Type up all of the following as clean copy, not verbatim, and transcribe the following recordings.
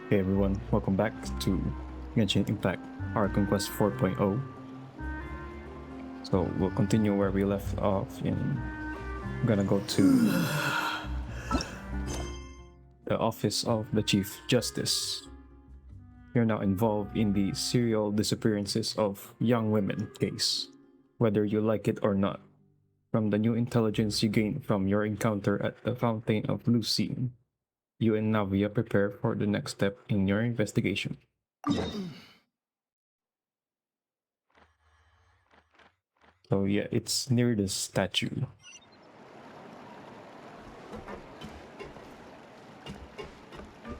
Hey everyone, welcome back to Genshin Impact Archon Quest 4.0. So we'll continue where we left off and I'm gonna go to the office of the Chief Justice. You're now involved in the serial disappearances of young women case, whether you like it or not. From the new intelligence you gain from your encounter at the Fountain of Lucine, you and Navia prepare for the next step in your investigation. So yeah, it's near the statue.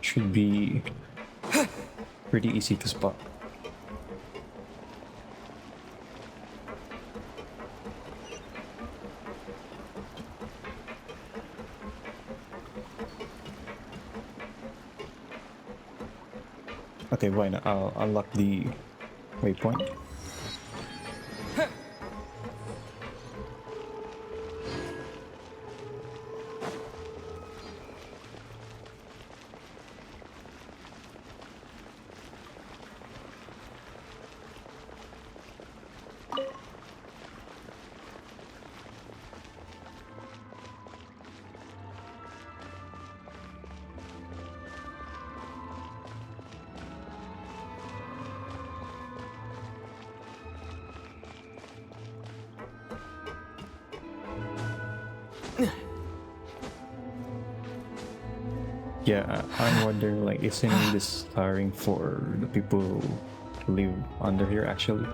Should be pretty easy to spot. Okay, why not? I'll unlock the waypoint. Yeah, I'm wondering, like, isn't this tiring for the people who live under here actually?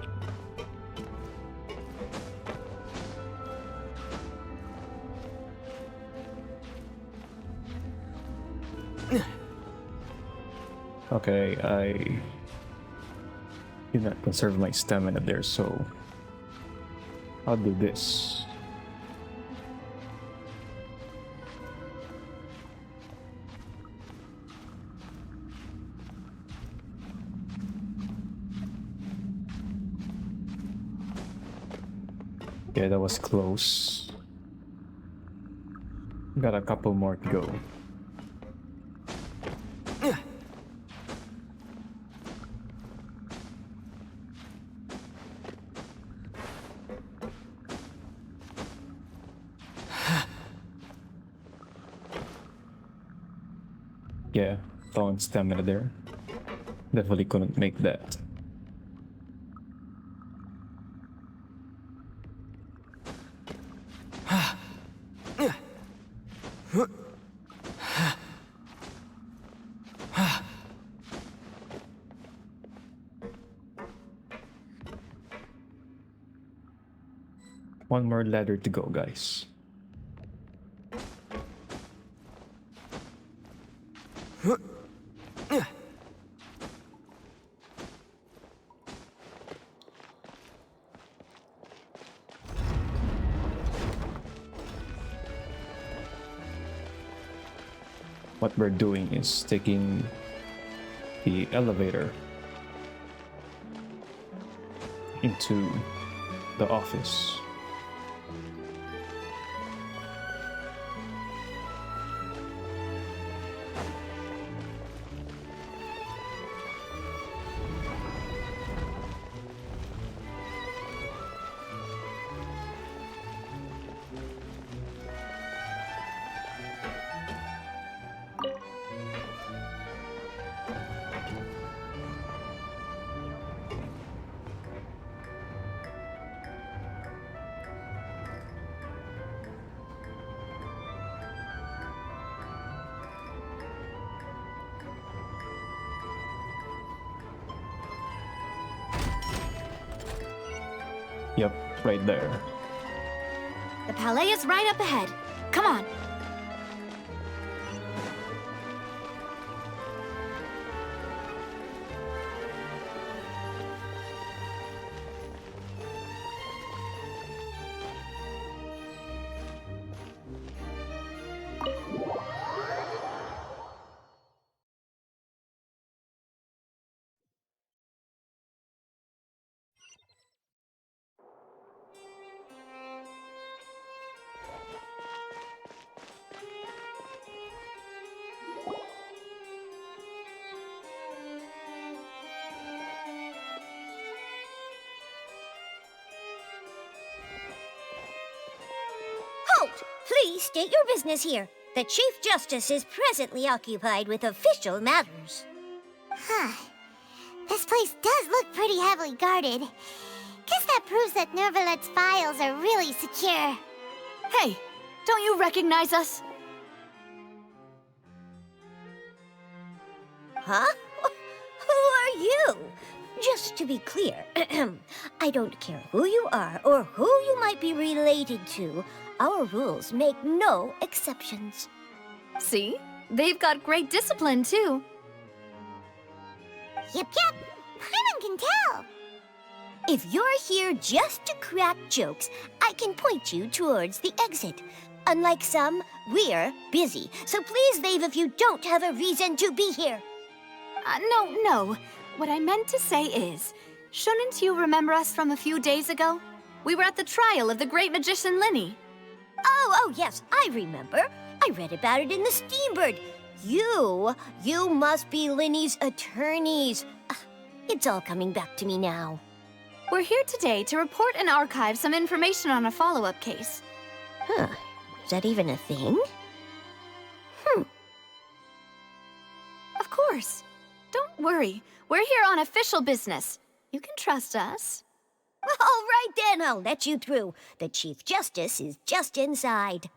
Okay, I did not conserve my stamina there, so I'll do this. Yeah, that was close. Got a couple more to go. Yeah, throwing stamina there. Definitely couldn't make that. One more ladder to go, guys. What we're doing is taking the elevator into the office. Yep, right there. The palais is right up ahead. Come on. Please state your business here. The Chief Justice is presently occupied with official matters. Huh. This place does look pretty heavily guarded. Guess that proves that Nervalet's files are really secure. Hey, don't you recognize us? Huh? Who are you? Just to be clear, I don't care who you are or who you might be related to. Our rules make no exceptions. See? They've got great discipline, too. Yep. Paimon can tell. If you're here just to crack jokes, I can point you towards the exit. Unlike some, we're busy, so please leave if you don't have a reason to be here. No. What I meant to say is, shouldn't you remember us from a few days ago? We were at the trial of the great magician Linny. Oh, yes, I remember. I read about it in the Steambird. You must be Linny's attorneys. It's all coming back to me now. We're here today to report and archive some information on a follow-up case. Huh, is that even a thing? Of course. Don't worry. We're here on official business. You can trust us. All right then, I'll let you through. The Chief Justice is just inside.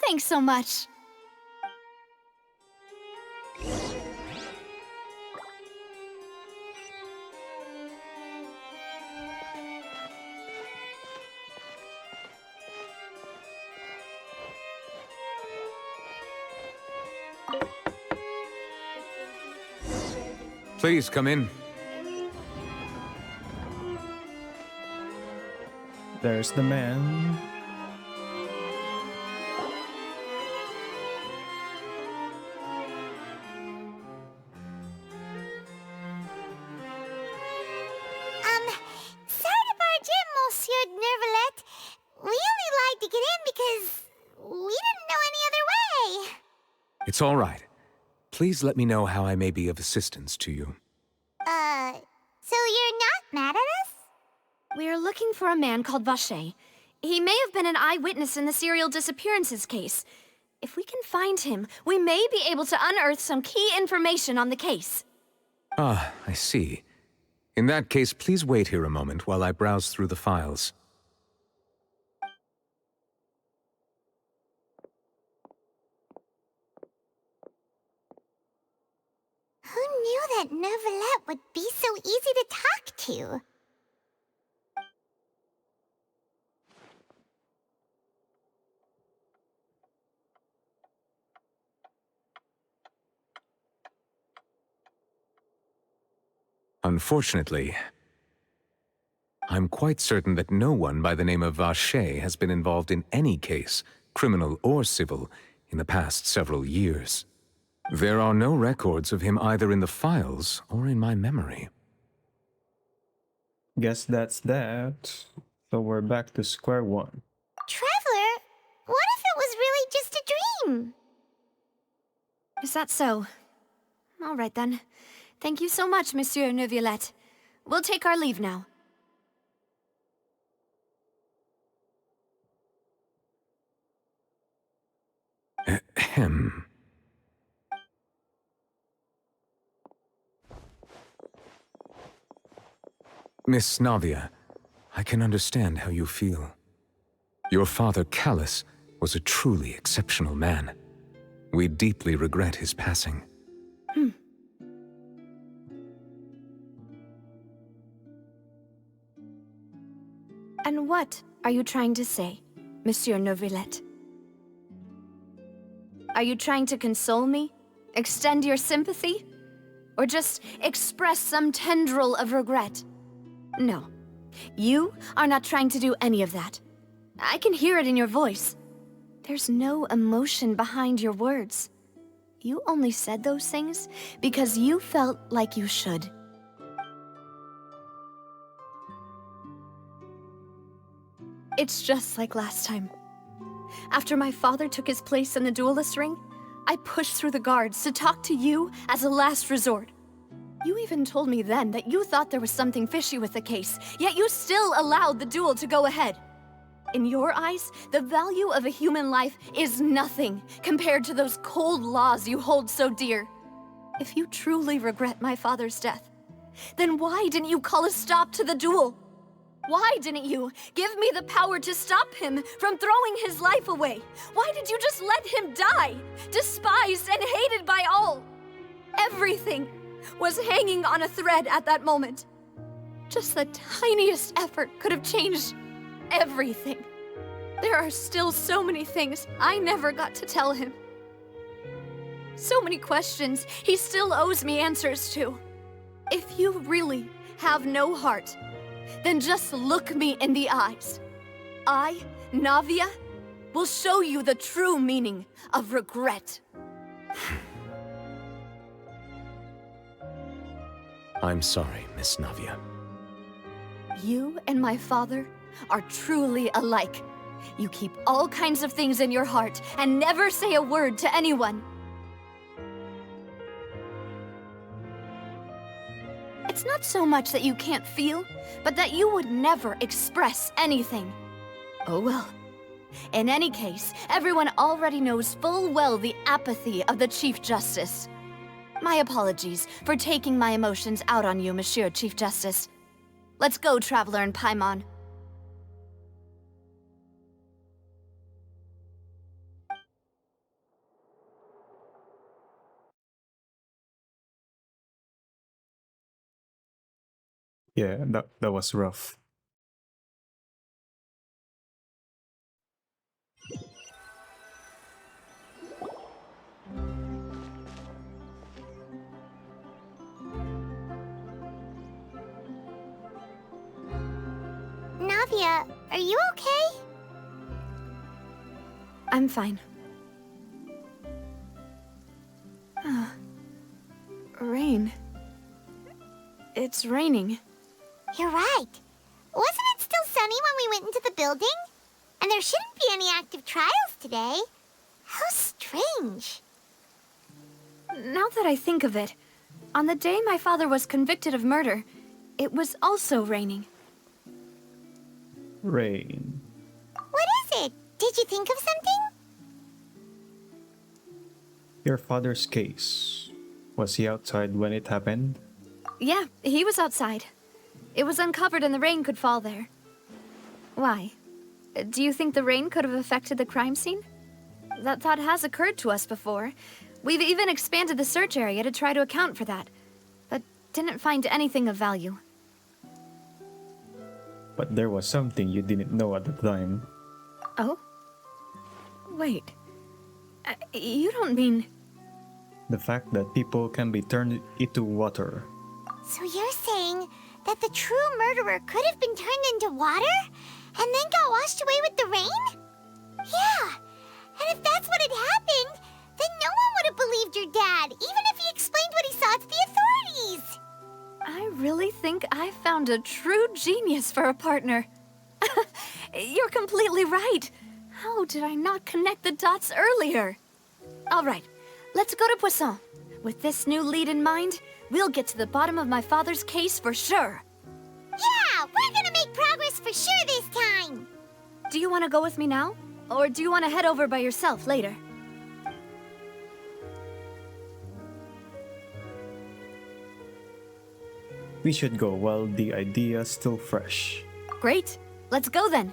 Thanks so much. Please come in. There's the man. Sorry to barge in, Monsieur Nervalet. We only lied to get in because we didn't know any other way. It's all right. Please let me know how I may be of assistance to you. So you're not mad at us? We're looking for a man called Vacher. He may have been an eyewitness in the serial disappearances case. If we can find him, we may be able to unearth some key information on the case. Ah, I see. In that case, please wait here a moment while I browse through the files. Who knew that Nervalet would be so easy to talk to? Unfortunately, I'm quite certain that no one by the name of Vacher has been involved in any case, criminal or civil, in the past several years. There are no records of him either in the files or in my memory. Guess that's that. So we're back to square one. Traveler, what if it was really just a dream? Is that so? All right then. Thank you so much, Monsieur Neuvillette. We'll take our leave now. Ahem. Miss Navia, I can understand how you feel. Your father, Callus, was a truly exceptional man. We deeply regret his passing. And what are you trying to say, Monsieur Neuvillette? Are you trying to console me? Extend your sympathy? Or just express some tendril of regret? No. You are not trying to do any of that. I can hear it in your voice. There's no emotion behind your words. You only said those things because you felt like you should. It's just like last time. After my father took his place in the duelist ring, I pushed through the guards to talk to you as a last resort. You even told me then that you thought there was something fishy with the case, yet you still allowed the duel to go ahead. In your eyes, the value of a human life is nothing compared to those cold laws you hold so dear. If you truly regret my father's death, then why didn't you call a stop to the duel? Why didn't you give me the power to stop him from throwing his life away? Why did you just let him die, despised and hated by all? Everything was hanging on a thread at that moment. Just the tiniest effort could have changed everything. There are still so many things I never got to tell him. So many questions he still owes me answers to. If you really have no heart, then just look me in the eyes. I, Navia, will show you the true meaning of regret. I'm sorry, Miss Navia. You and my father are truly alike. You keep all kinds of things in your heart and never say a word to anyone. It's not so much that you can't feel, but that you would never express anything. Oh well. In any case, everyone already knows full well the apathy of the Chief Justice. My apologies for taking my emotions out on you, Monsieur Chief Justice. Let's go, Traveler and Paimon. Yeah, that was rough. Navia, are you okay? I'm fine. Rain. It's raining. You're right. Wasn't it still sunny when we went into the building? And there shouldn't be any active trials today. How strange. Now that I think of it, on the day my father was convicted of murder, it was also raining. Rain. What is it? Did you think of something? Your father's case. Was he outside when it happened? Yeah, he was outside. It was uncovered and the rain could fall there. Why? Do you think the rain could have affected the crime scene? That thought has occurred to us before. We've even expanded the search area to try to account for that, but didn't find anything of value. But there was something you didn't know at the time. Oh? Wait. You don't mean... The fact that people can be turned into water. So you're saying that the true murderer could have been turned into water? And then got washed away with the rain? Yeah. And if that's what had happened, then no one would have believed your dad, even if he explained what he saw to the authorities. I really think I found a true genius for a partner. You're completely right. How did I not connect the dots earlier? All right, let's go to Poisson. With this new lead in mind, we'll get to the bottom of my father's case for sure. Yeah, we're gonna make progress for sure this time. Do you want to go with me now? Or do you want to head over by yourself later? We should go while the idea's still fresh. Great. Let's go then.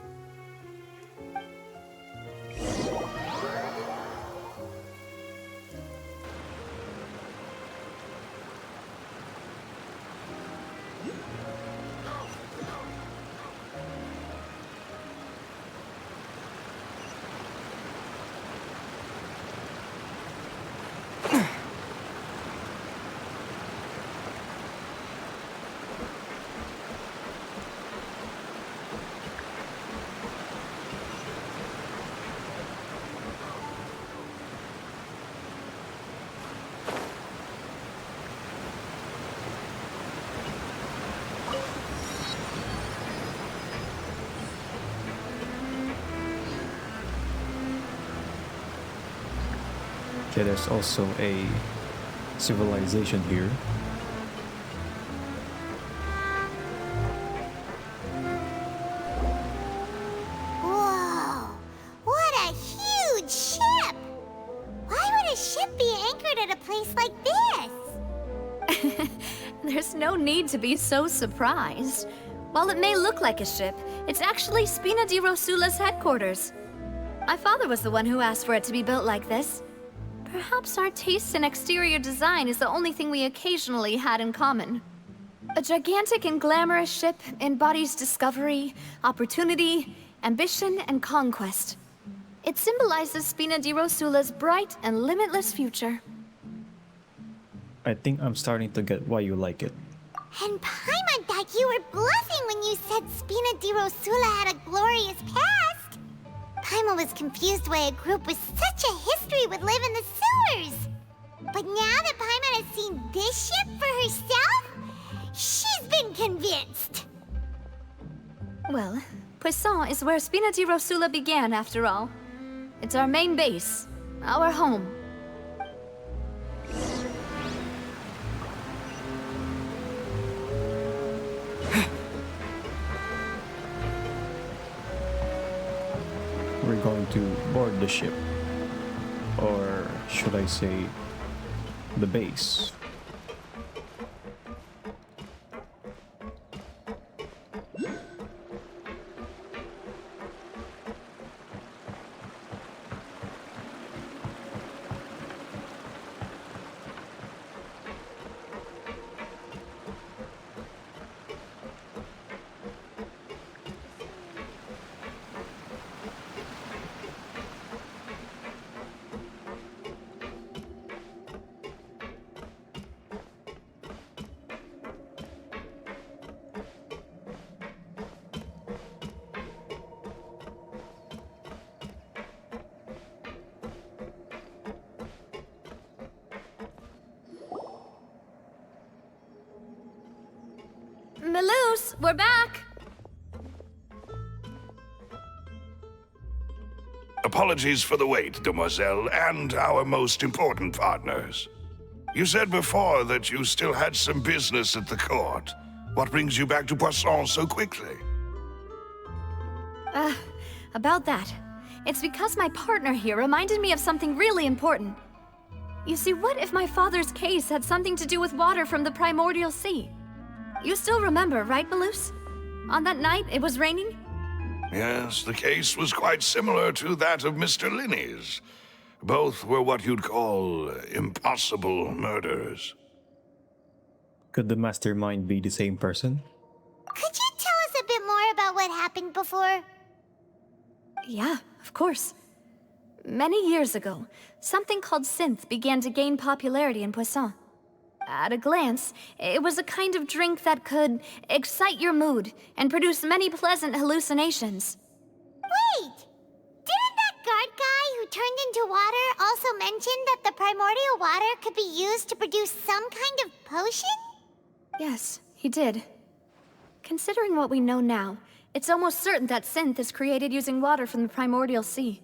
Okay, there's also a civilization here. Whoa. ship be anchored at a place like this? There's no need to be so surprised. While it may look like a ship, it's actually Spina di Rosula's headquarters. My father was the one who asked for it to be built like this. Perhaps our taste in exterior design is the only thing we occasionally had in common. A gigantic and glamorous ship embodies discovery, opportunity, ambition, and conquest. It symbolizes Spina di Rosula's bright and limitless future. I think I'm starting to get why you like it. And Paimon thought you were bluffing when you said Spina di Rosula had a glorious past. Paimon was confused why a group with such a history would live in the sewers. But now that Paimon has seen this ship for herself, she's been convinced. Well, Poisson is where Spina di Rosula began, after all. It's our main base, our home. We're going to board the ship. Or should I say, the base. Melus, we're back! Apologies for the wait, demoiselle, and our most important partners. You said before that you still had some business at the court. What brings you back to Poisson so quickly? About that. It's because my partner here reminded me of something really important. You see, what if my father's case had something to do with water from the primordial sea? You still remember, right, Melus? On that night, it was raining? Yes, the case was quite similar to that of Mr. Linney's. Both were what you'd call impossible murders. Could the mastermind be the same person? Could you tell us a bit more about what happened before? Yeah, of course. Many years ago, something called synth began to gain popularity in Poisson. At a glance, it was a kind of drink that could excite your mood and produce many pleasant hallucinations. Wait! Didn't that guard guy who turned into water also mention that the primordial water could be used to produce some kind of potion? Yes, he did. Considering what we know now, it's almost certain that synth is created using water from the primordial sea.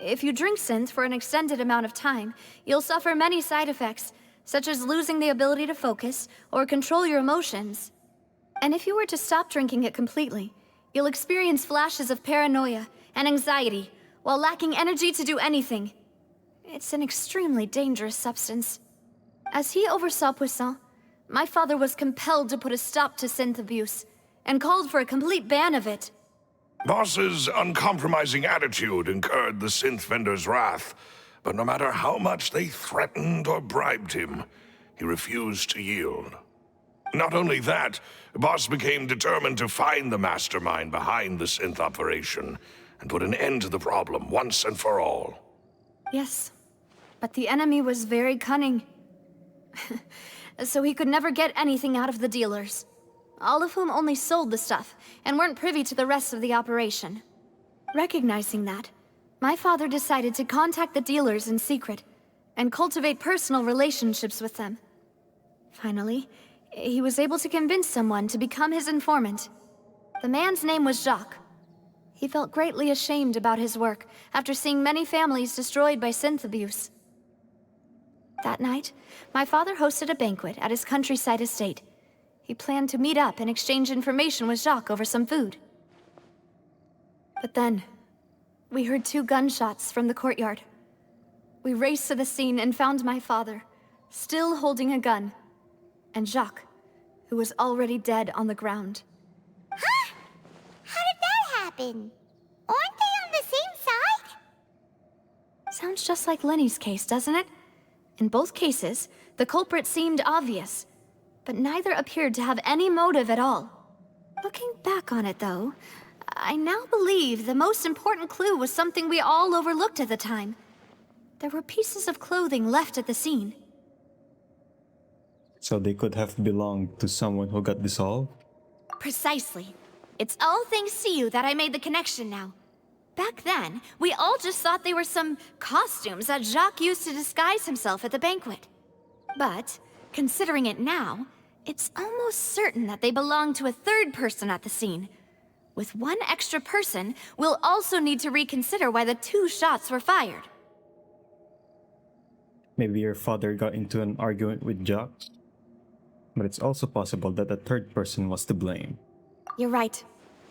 If you drink synth for an extended amount of time, you'll suffer many side effects, such as losing the ability to focus or control your emotions. And if you were to stop drinking it completely, you'll experience flashes of paranoia and anxiety while lacking energy to do anything. It's an extremely dangerous substance. As he oversaw Poisson, my father was compelled to put a stop to synth abuse and called for a complete ban of it. Boss's uncompromising attitude incurred the synth vendor's wrath, but no matter how much they threatened or bribed him, he refused to yield. Not only that, Boss became determined to find the mastermind behind the synth operation and put an end to the problem once and for all. Yes, but the enemy was very cunning. So he could never get anything out of the dealers, all of whom only sold the stuff and weren't privy to the rest of the operation. Recognizing that, my father decided to contact the dealers in secret and cultivate personal relationships with them. Finally, he was able to convince someone to become his informant. The man's name was Jacques. He felt greatly ashamed about his work after seeing many families destroyed by synth abuse. That night, my father hosted a banquet at his countryside estate. He planned to meet up and exchange information with Jacques over some food. But then, we heard 2 gunshots from the courtyard. We raced to the scene and found my father, still holding a gun, and Jacques, who was already dead on the ground. Huh? How did that happen? Aren't they on the same side? Sounds just like Lenny's case, doesn't it? In both cases, the culprit seemed obvious, but neither appeared to have any motive at all. Looking back on it, though, I now believe the most important clue was something we all overlooked at the time. There were pieces of clothing left at the scene. So they could have belonged to someone who got dissolved? Precisely. It's all thanks to you that I made the connection now. Back then, we all just thought they were some costumes that Jacques used to disguise himself at the banquet. But, considering it now, it's almost certain that they belong to a third person at the scene. With one extra person, we'll also need to reconsider why the 2 shots were fired. Maybe your father got into an argument with Jacques? But it's also possible that a third person was to blame. You're right.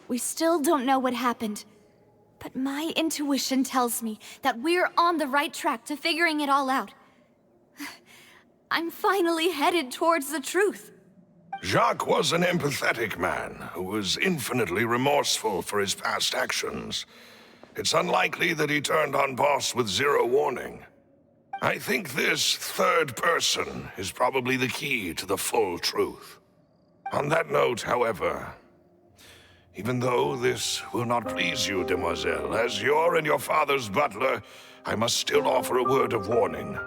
We still don't know what happened. But my intuition tells me that we're on the right track to figuring it all out. I'm finally headed towards the truth. Jacques was an empathetic man who was infinitely remorseful for his past actions. It's unlikely that he turned on Boss with zero warning. I think this third person is probably the key to the full truth. On that note, however, even though this will not please you, demoiselle, as your and your father's butler, I must still offer a word of warning.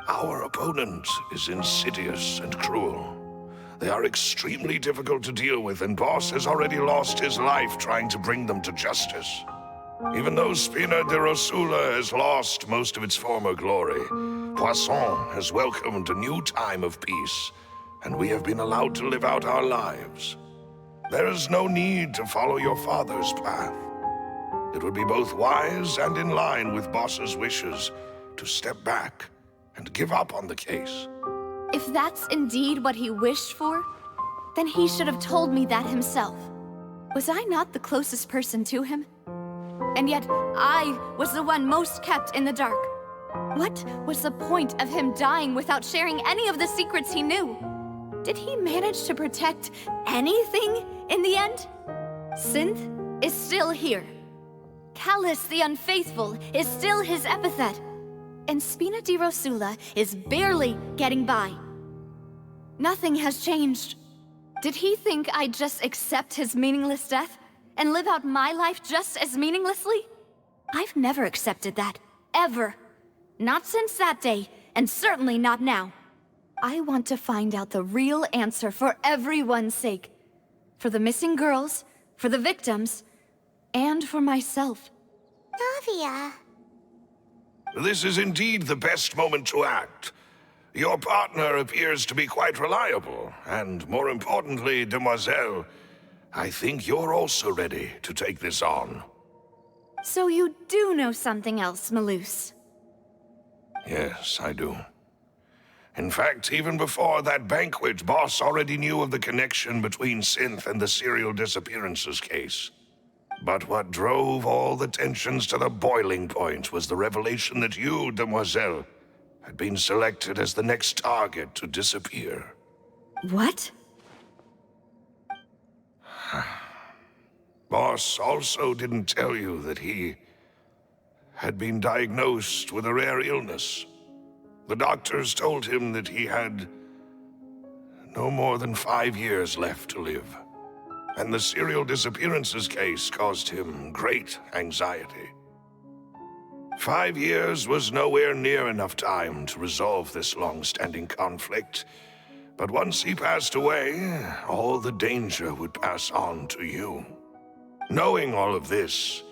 Our opponent is insidious and cruel. They are extremely difficult to deal with, and Boss has already lost his life trying to bring them to justice. Even though Spina de Rosula has lost most of its former glory, Poisson has welcomed a new time of peace, and we have been allowed to live out our lives. There is no need to follow your father's path. It would be both wise and in line with Boss's wishes to step back and give up on the case. If that's indeed what he wished for, then he should have told me that himself. Was I not the closest person to him? And yet, I was the one most kept in the dark. What was the point of him dying without sharing any of the secrets he knew? Did he manage to protect anything in the end? Synth is still here. Callus the Unfaithful is still his epithet. And Spina di Rosula is barely getting by. Nothing has changed. Did he think I'd just accept his meaningless death and live out my life just as meaninglessly? I've never accepted that, ever. Not since that day, and certainly not now. I want to find out the real answer for everyone's sake. For the missing girls, for the victims, and for myself. Navia. This is indeed the best moment to act. Your partner appears to be quite reliable, and more importantly, demoiselle, I think you're also ready to take this on. So you do know something else, Malus? Yes, I do. In fact, even before that banquet, Boss already knew of the connection between Synth and the serial disappearances case. But what drove all the tensions to the boiling point was the revelation that you, demoiselle, had been selected as the next target to disappear. What? Boss also didn't tell you that he had been diagnosed with a rare illness. The doctors told him that he had no more than 5 years left to live. And the serial disappearances case caused him great anxiety. 5 years was nowhere near enough time to resolve this long-standing conflict. But once he passed away, all the danger would pass on to you. Knowing all of this,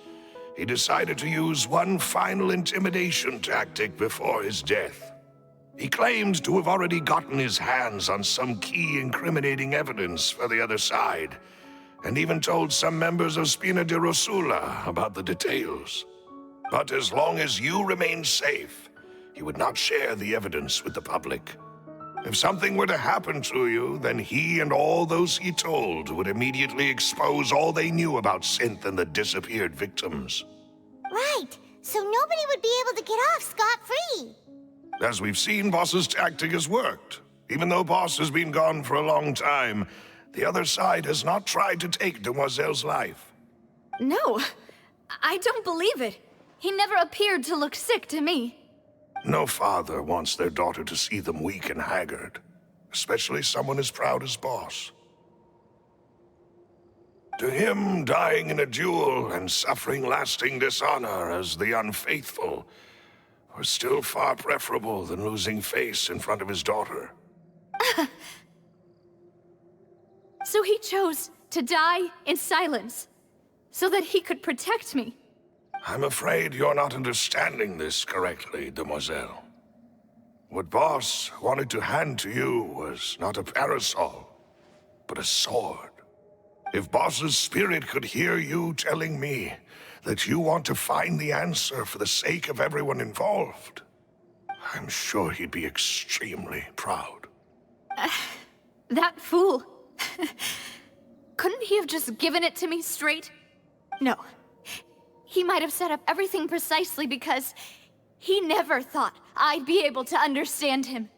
he decided to use one final intimidation tactic before his death. He claimed to have already gotten his hands on some key incriminating evidence for the other side, and even told some members of Spina de Rosula about the details. But as long as you remained safe, he would not share the evidence with the public. If something were to happen to you, then he and all those he told would immediately expose all they knew about Synth and the disappeared victims. Right. so nobody would be able to get off scot-free. As we've seen, Boss's tactic has worked. Even though Boss has been gone for a long time, the other side has not tried to take Demoiselle's life. No, I don't believe it. He never appeared to look sick to me. No father wants their daughter to see them weak and haggard, especially someone as proud as Boss. To him, dying in a duel and suffering lasting dishonor as the unfaithful was still far preferable than losing face in front of his daughter. So he chose to die in silence, so that he could protect me. I'm afraid you're not understanding this correctly, Demoiselle. What Boss wanted to hand to you was not a parasol, but a sword. If Boss's spirit could hear you telling me that you want to find the answer for the sake of everyone involved, I'm sure he'd be extremely proud. That fool. Couldn't he have just given it to me straight? No. He might have set up everything precisely because he never thought I'd be able to understand him.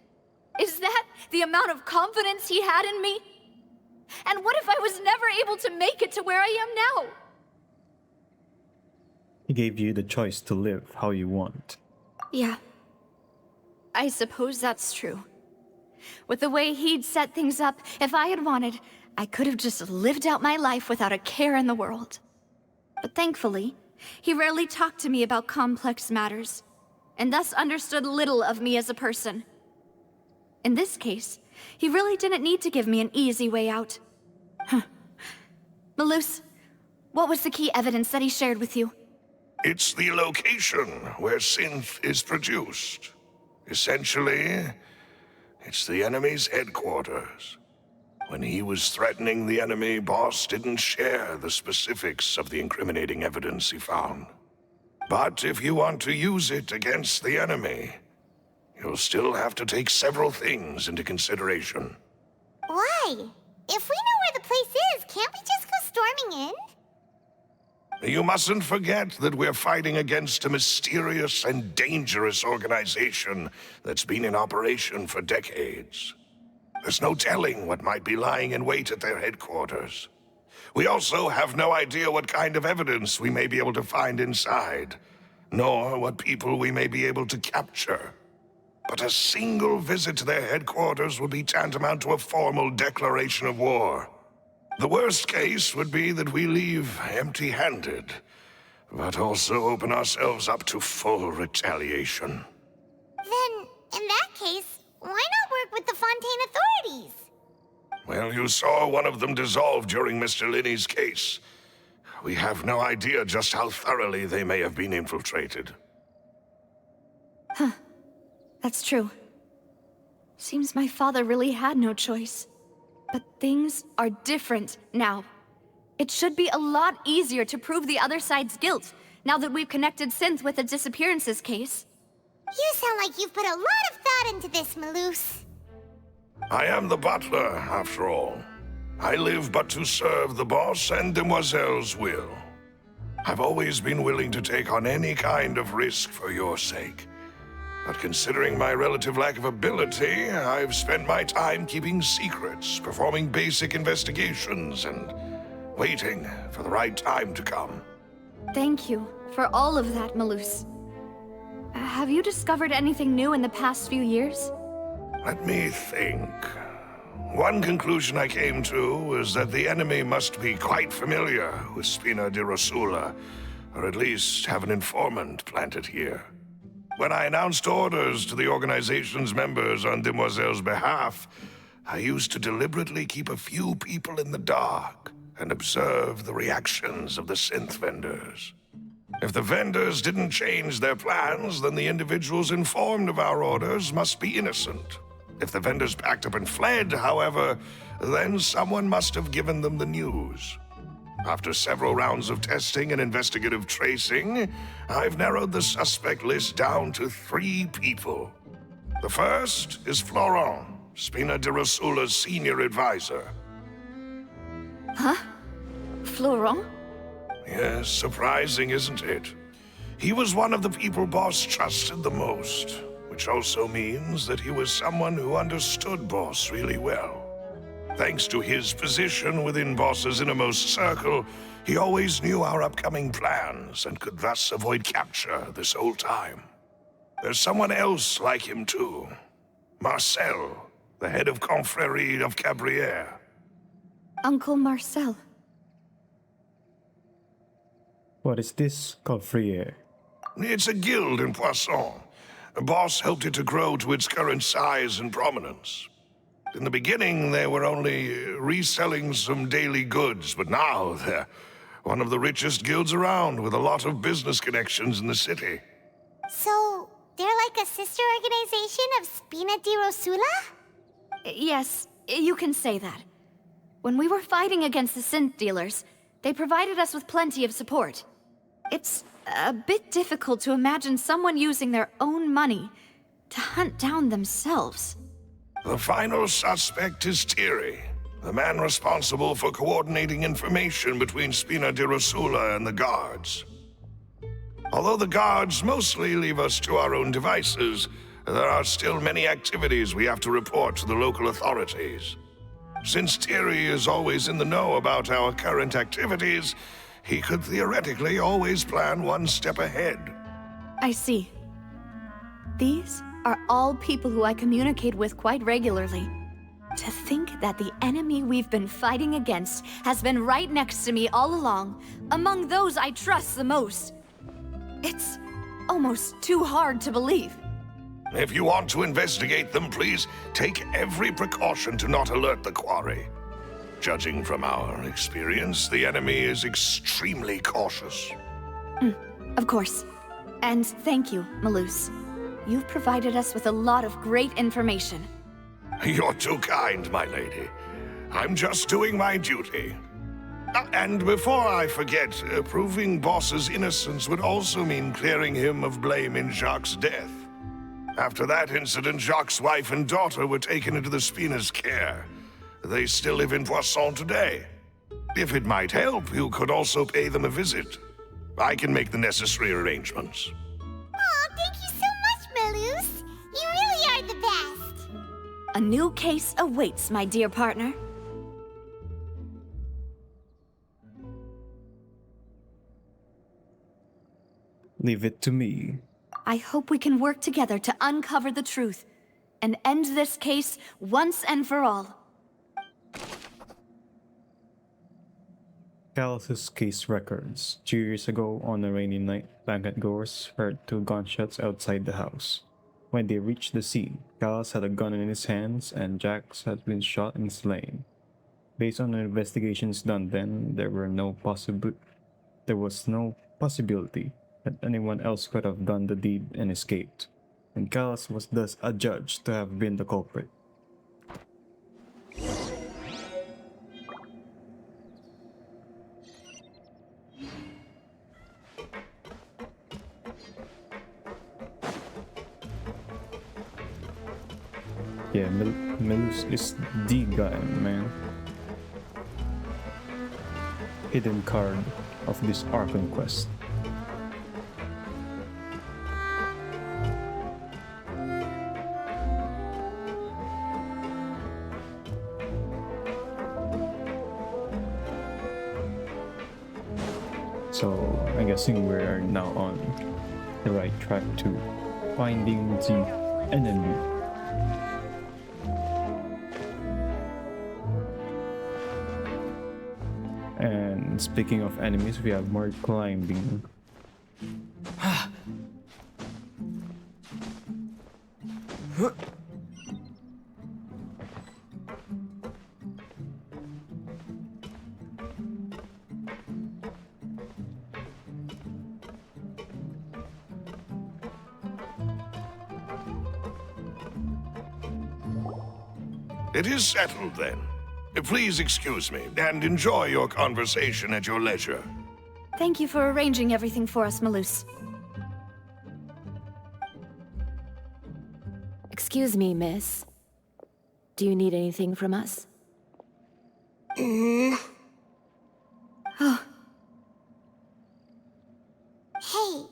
Is that the amount of confidence he had in me? And what if I was never able to make it to where I am now? He gave you the choice to live how you want. Yeah. I suppose that's true. With the way he'd set things up, if I had wanted, I could have just lived out my life without a care in the world. But thankfully, he rarely talked to me about complex matters, and thus understood little of me as a person. In this case, he really didn't need to give me an easy way out. Malus, what was the key evidence that he shared with you? It's the location where synth is produced. Essentially, it's the enemy's headquarters. When he was threatening the enemy, Boss didn't share the specifics of the incriminating evidence he found. But if you want to use it against the enemy, you'll still have to take several things into consideration. Why? If we know where the place is, can't we just go storming in? You mustn't forget that we're fighting against a mysterious and dangerous organization that's been in operation for decades. There's no telling what might be lying in wait at their headquarters. We also have no idea what kind of evidence we may be able to find inside, nor what people we may be able to capture. But a single visit to their headquarters would be tantamount to a formal declaration of war. The worst case would be that we leave empty-handed, but also open ourselves up to full retaliation. Then, in that case, why not work with the Fontaine authorities? Well, you saw one of them dissolve during Mr. Linney's case. We have no idea just how thoroughly they may have been infiltrated. That's true. Seems my father really had no choice. But things are different now. It should be a lot easier to prove the other side's guilt, now that we've connected Synth with the disappearances case. You sound like you've put a lot of thought into this, Malus. I am the butler, after all. I live but to serve the boss and Demoiselle's will. I've always been willing to take on any kind of risk for your sake. But considering my relative lack of ability, I've spent my time keeping secrets, performing basic investigations, and waiting for the right time to come. Thank you for all of that, Malus. Have you discovered anything new in the past few years? Let me think. One conclusion I came to was that the enemy must be quite familiar with Spina di Rosula, or at least have an informant planted here. When I announced orders to the organization's members on Demoiselle's behalf, I used to deliberately keep a few people in the dark and observe the reactions of the synth vendors. If the vendors didn't change their plans, then the individuals informed of our orders must be innocent. If the vendors packed up and fled, however, then someone must have given them the news. After several rounds of testing and investigative tracing, I've narrowed the suspect list down to 3 people. The first is Florent, Spina di Rosula's senior advisor. Huh? Florent? Yes, surprising, isn't it? He was one of the people Boss trusted the most, which also means that he was someone who understood Boss really well. Thanks to his position within Boss's innermost circle, he always knew our upcoming plans and could thus avoid capture this whole time. There's someone else like him too. Marcel, the head of Confrérie of Cabriere. Uncle Marcel. What is this, Confrier? It's a guild in Poisson. Boss helped it to grow to its current size and prominence. In the beginning, they were only reselling some daily goods, but now they're one of the richest guilds around with a lot of business connections in the city. So, they're like a sister organization of Spina di Rosula? Yes, you can say that. When we were fighting against the synth dealers, they provided us with plenty of support. It's a bit difficult to imagine someone using their own money to hunt down themselves. The final suspect is Thierry, the man responsible for coordinating information between Spina di Rosula and the guards. Although the guards mostly leave us to our own devices, there are still many activities we have to report to the local authorities. Since Thierry is always in the know about our current activities, he could theoretically always plan one step ahead. I see. These are all people who I communicate with quite regularly. To think that the enemy we've been fighting against has been right next to me all along, among those I trust the most. It's almost too hard to believe. If you want to investigate them, please take every precaution to not alert the quarry. Judging from our experience, the enemy is extremely cautious. Of course. And thank you, Malus. You've provided us with a lot of great information. You're too kind, my lady. I'm just doing my duty. And before I forget, proving Boss's innocence would also mean clearing him of blame in Jacques' death. After that incident, Jacques' wife and daughter were taken into the Spina's care. They still live in Poisson today. If it might help, you could also pay them a visit. I can make the necessary arrangements. Aw, thank you so much, Malus. You really are the best. A new case awaits, my dear partner. Leave it to me. I hope we can work together to uncover the truth and end this case once and for all. Callus's case records. 2 years ago, on a rainy night, banquet goers heard 2 gunshots outside the house. When they reached the scene, Callus had a gun in his hands and Jax had been shot and slain. Based on the investigations done then, there was no possibility that anyone else could have done the deed and escaped, and Callus was thus adjudged to have been the culprit. Yeah, Melus is the guy, man. Hidden card of this Archon Quest. So, I'm guessing we're now on the right track to finding the enemy. And speaking of enemies, we have more climbing. It is settled then. Please excuse me, and enjoy your conversation at your leisure. Thank you for arranging everything for us, Malus. Excuse me, miss. Do you need anything from us? Oh, Hey,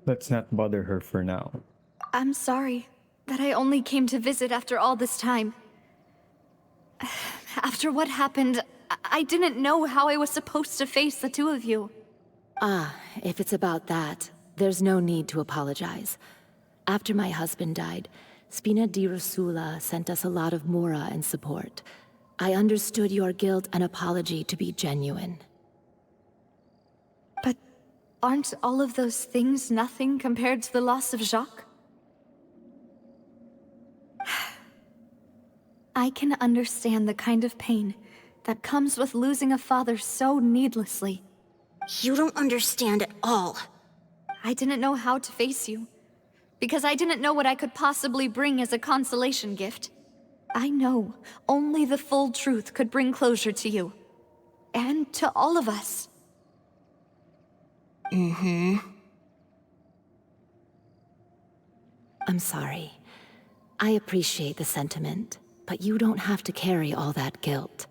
Let's not bother her for now. I'm sorry that I only came to visit after all this time. After what happened, I didn't know how I was supposed to face the two of you. Ah, if it's about that, there's no need to apologize. After my husband died, Spina di Rosula sent us a lot of mura and support. I understood your guilt and apology to be genuine. But aren't all of those things nothing compared to the loss of Jacques? I can understand the kind of pain that comes with losing a father so needlessly. You don't understand at all. I didn't know how to face you, because I didn't know what I could possibly bring as a consolation gift. I know only the full truth could bring closure to you, and to all of us. I'm sorry. I appreciate the sentiment, but you don't have to carry all that guilt.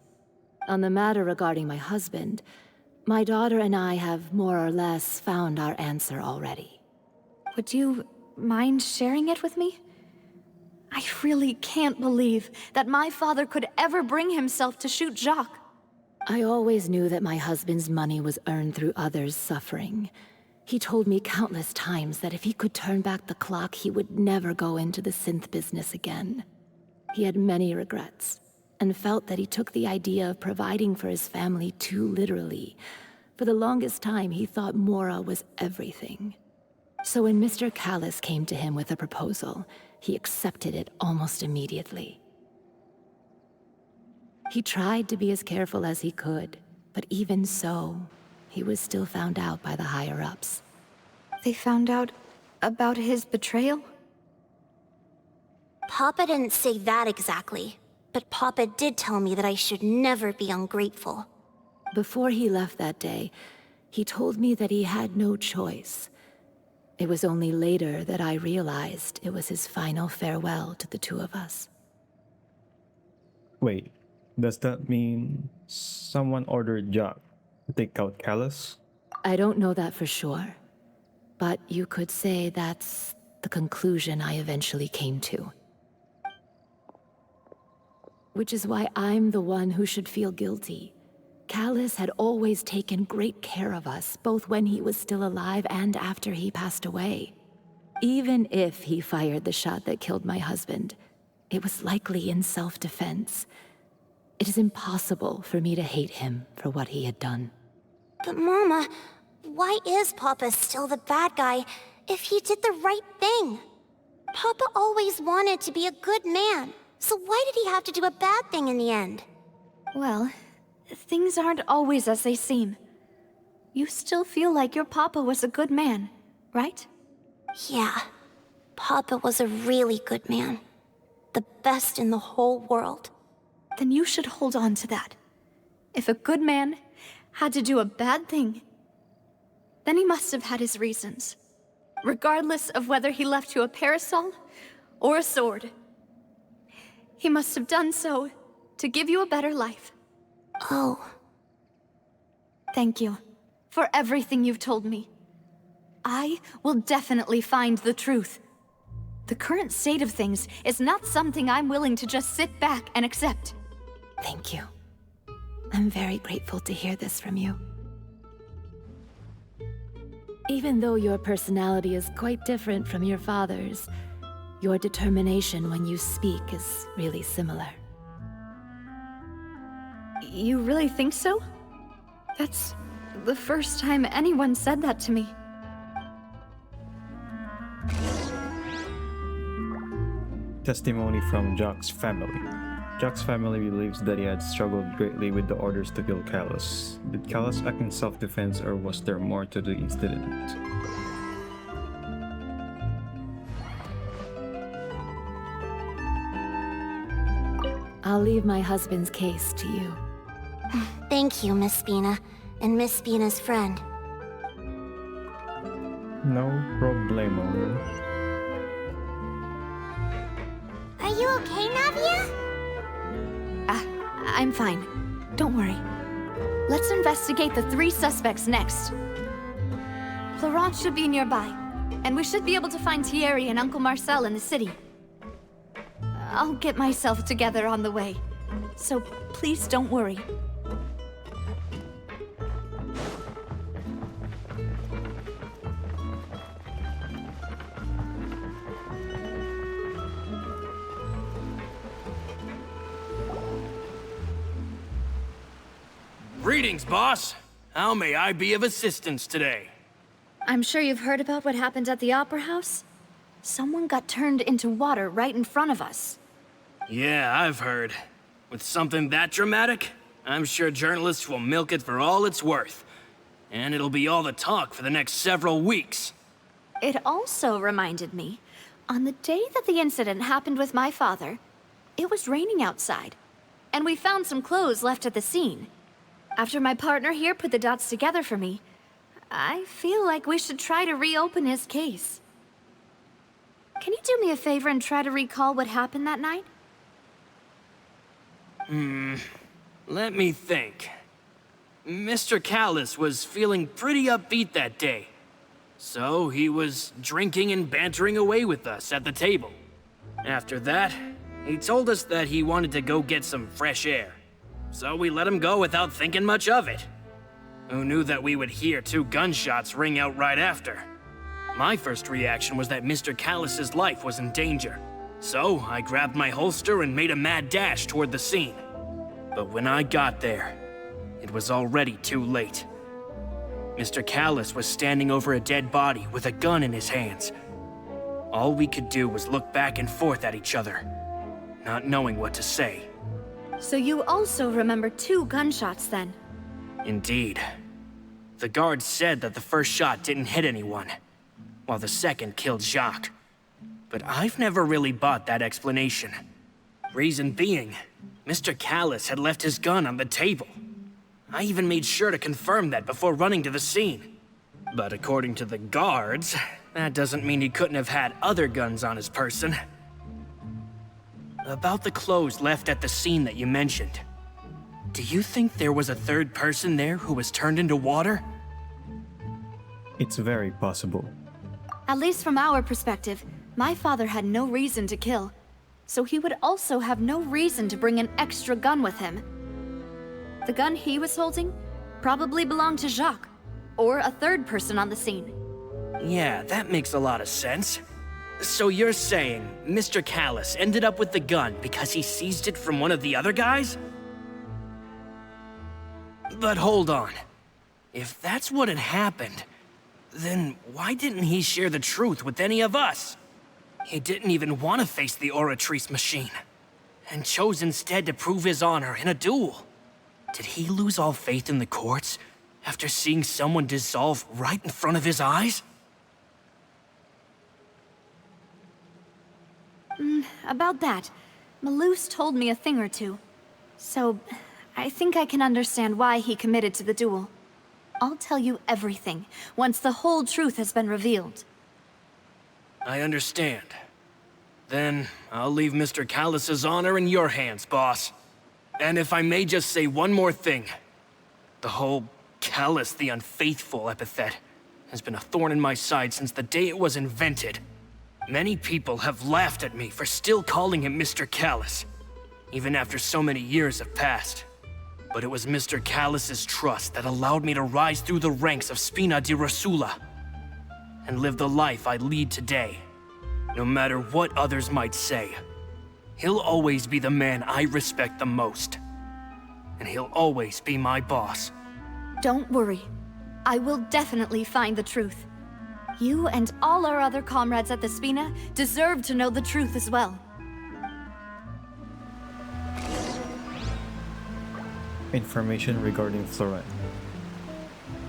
On the matter regarding my husband, my daughter and I have more or less found our answer already. Would you mind sharing it with me? I really can't believe that my father could ever bring himself to shoot Jacques. I always knew that my husband's money was earned through others' suffering. He told me countless times that if he could turn back the clock, he would never go into the synth business again. He had many regrets, and felt that he took the idea of providing for his family too literally. For the longest time, he thought Mora was everything. So when Mr. Callis came to him with a proposal, he accepted it almost immediately. He tried to be as careful as he could, but even so, he was still found out by the higher-ups. They found out about his betrayal? Papa didn't say that exactly, but Papa did tell me that I should never be ungrateful. Before he left that day, he told me that he had no choice. It was only later that I realized it was his final farewell to the two of us. Wait, does that mean someone ordered Jack to take out Callus? I don't know that for sure, but you could say that's the conclusion I eventually came to. Which is why I'm the one who should feel guilty. Callus had always taken great care of us, both when he was still alive and after he passed away. Even if he fired the shot that killed my husband, it was likely in self-defense. It is impossible for me to hate him for what he had done. But Mama, why is Papa still the bad guy if he did the right thing? Papa always wanted to be a good man, so why did he have to do a bad thing in the end? Well, things aren't always as they seem. You still feel like your papa was a good man, right? Yeah, Papa was a really good man. The best in the whole world. Then you should hold on to that. If a good man had to do a bad thing, then he must have had his reasons. Regardless of whether he left you a parasol or a sword. He must have done so to give you a better life. Oh. Thank you for everything you've told me. I will definitely find the truth. The current state of things is not something I'm willing to just sit back and accept. Thank you. I'm very grateful to hear this from you. Even though your personality is quite different from your father's, your determination when you speak is really similar. You really think so? That's the first time anyone said that to me. Testimony from Jack's family. Jack's family believes that he had struggled greatly with the orders to kill Callus. Did Callus act in self-defense, or was there more to the incident? I'll leave my husband's case to you. Thank you, Miss Spina, and Miss Spina's friend. No problemo. Are you okay, Navia? I'm fine. Don't worry. Let's investigate the 3 suspects next. Florent should be nearby. and we should be able to find Thierry and Uncle Marcel in the city. I'll get myself together on the way, so please don't worry. Greetings, boss. How may I be of assistance today? I'm sure you've heard about what happened at the Opera House. Someone got turned into water right in front of us. Yeah, I've heard. With something that dramatic, I'm sure journalists will milk it for all it's worth. And it'll be all the talk for the next several weeks. It also reminded me, on the day that the incident happened with my father, it was raining outside, and we found some clothes left at the scene. After my partner here put the dots together for me, I feel like we should try to reopen his case. Can you do me a favor and try to recall what happened that night? Let me think. Mr. Callis was feeling pretty upbeat that day. So he was drinking and bantering away with us at the table. After that, he told us that he wanted to go get some fresh air. So we let him go without thinking much of it. Who knew that we would hear 2 gunshots ring out right after? My first reaction was that Mr. Callis's life was in danger. So I grabbed my holster and made a mad dash toward the scene. But when I got there, it was already too late. Mr. Callis was standing over a dead body with a gun in his hands. All we could do was look back and forth at each other, not knowing what to say. So you also remember 2 gunshots then? Indeed. The guard said that the first shot didn't hit anyone, while the second killed Jacques. But I've never really bought that explanation. Reason being, Mr. Callis had left his gun on the table. I even made sure to confirm that before running to the scene. But according to the guards, that doesn't mean he couldn't have had other guns on his person. About the clothes left at the scene that you mentioned, do you think there was a third person there who was turned into water? It's very possible. At least from our perspective, my father had no reason to kill, so he would also have no reason to bring an extra gun with him. The gun he was holding probably belonged to Jacques, or a third person on the scene. Yeah, that makes a lot of sense. So you're saying Mr. Callis ended up with the gun because he seized it from one of the other guys? But hold on. If that's what had happened, then why didn't he share the truth with any of us? He didn't even want to face the Oratrice machine, and chose instead to prove his honor in a duel. Did he lose all faith in the courts after seeing someone dissolve right in front of his eyes? About that, Malouse told me a thing or two. So, I think I can understand why he committed to the duel. I'll tell you everything, once the whole truth has been revealed. I understand. Then, I'll leave Mr. Callis's honor in your hands, boss. And if I may just say one more thing. The whole Callis the Unfaithful epithet has been a thorn in my side since the day it was invented. Many people have laughed at me for still calling him Mr. Callis, even after so many years have passed. But it was Mr. Callis's trust that allowed me to rise through the ranks of Spina di Rosula and live the life I lead today. No matter what others might say, he'll always be the man I respect the most. And he'll always be my boss. Don't worry. I will definitely find the truth. You and all our other comrades at the Spina deserve to know the truth as well. Information regarding Florent.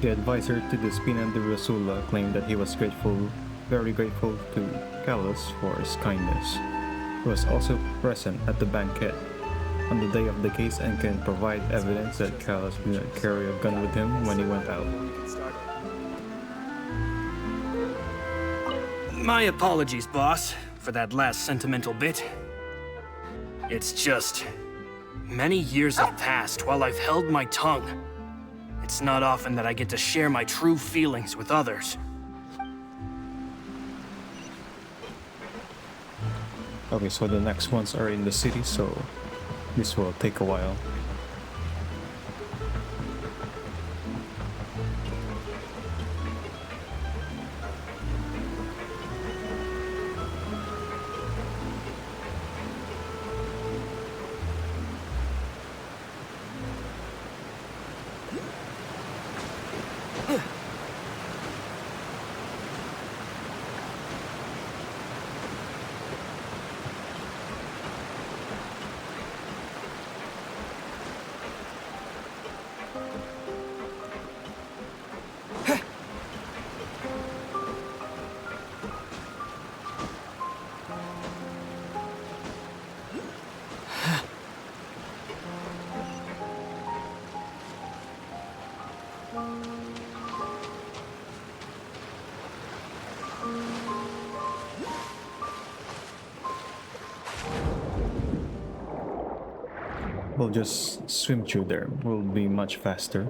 The advisor to the Spina di Rosula claimed that he was grateful, very grateful to Callis for his kindness. He was also present at the banquet on the day of the case and can provide evidence that Callis did not carry a gun with him when he went out. My apologies, boss, for that last sentimental bit. It's just... many years have passed while I've held my tongue. It's not often that I get to share my true feelings with others. Okay, so the next ones are in the city, so this will take a while. We'll just swim through there. We'll be much faster.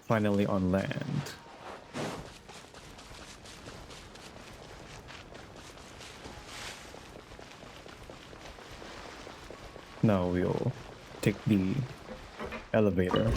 Finally on land. Now we'll take the elevator.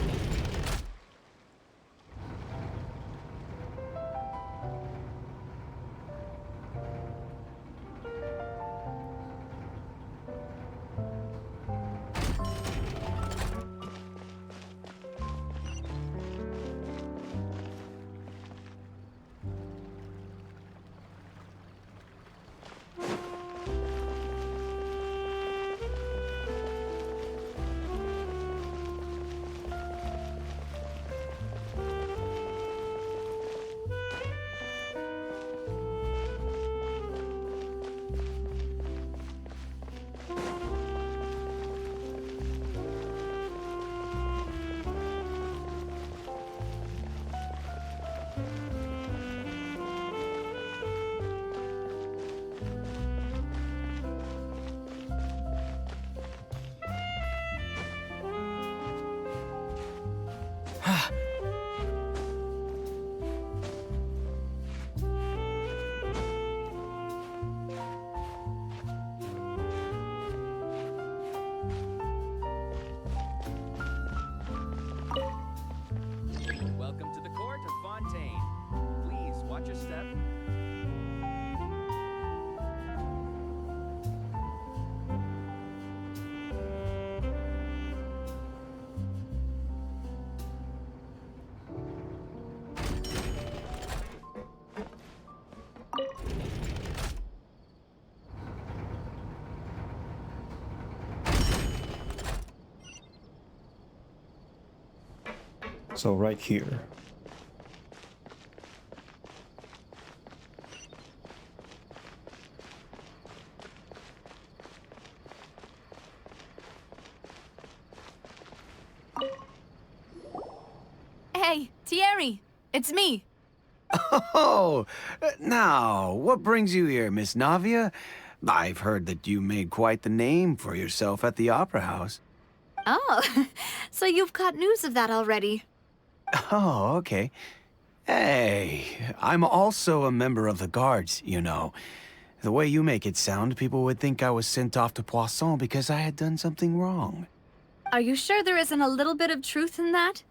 Welcome to the court of Fontaine. Please watch your step. So right here. Hey, Thierry, it's me. Oh, now, what brings you here, Miss Navia? I've heard that you made quite the name for yourself at the Opera House. Oh, so you've caught news of that already. Oh, okay. Hey, I'm also a member of the Guards, you know. The way you make it sound, people would think I was sent off to Poisson because I had done something wrong. Are you sure there isn't a little bit of truth in that?